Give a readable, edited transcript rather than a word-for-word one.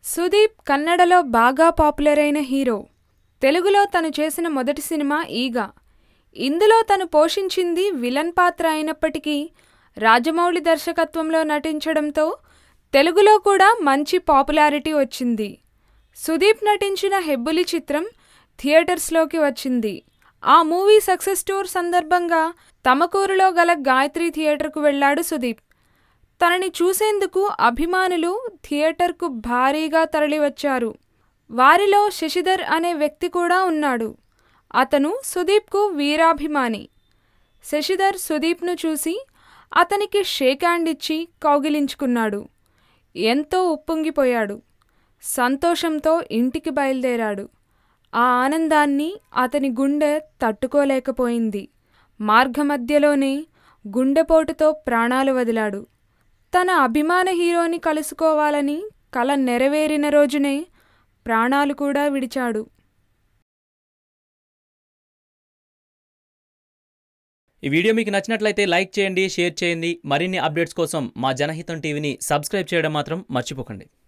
సుదీప్ కన్నడలో బాగా పాపులర్ అయిన హీరో. తెలుగులో తను చేసిన మొదటి సినిమా ఈగ. ఇందులో తను పోషించింది విలన్ పాత్ర అయినప్పటికీ రాజమౌళి దర్శకత్వంలో నటించడంతో తెలుగులో కూడా మంచి పాపులారిటీ వచ్చింది. సుదీప్ నటించిన హెబ్బులి చిత్రం థియేటర్స్లోకి వచ్చింది. ఆ మూవీ సక్సెస్ టూర్ సందర్భంగా తమకూరులో గల గాయత్రి థియేటర్కు వెళ్లాడు సుదీప్. తనని చూసేందుకు అభిమానులు థియేటర్కు భారీగా తరలివచ్చారు. వారిలో శశిధర్ అనే వ్యక్తి కూడా ఉన్నాడు. అతను సుదీప్కు వీరాభిమాని. శశిధర్ సుదీప్ను చూసి అతనికి షేక్ హ్యాండ్ ఇచ్చి కౌగిలించుకున్నాడు. ఎంతో ఉప్పొంగిపోయాడు. సంతోషంతో ఇంటికి బయలుదేరాడు. ఆ ఆనందాన్ని అతని గుండె తట్టుకోలేకపోయింది. మార్గమధ్యలోనే గుండెపోటుతో ప్రాణాలు వదిలాడు. తన అభిమాన హీరోని కలుసుకోవాలని కల నెరవేరిన రోజునే ప్రాణాలు కూడా విడిచాడు. ఈ వీడియో మీకు నచ్చినట్లయితే లైక్ చేయండి, షేర్ చేయండి. మరిన్ని అప్డేట్స్ కోసం మా జనహితం టీవీని సబ్స్క్రైబ్ చేయడం మాత్రం మర్చిపోకండి.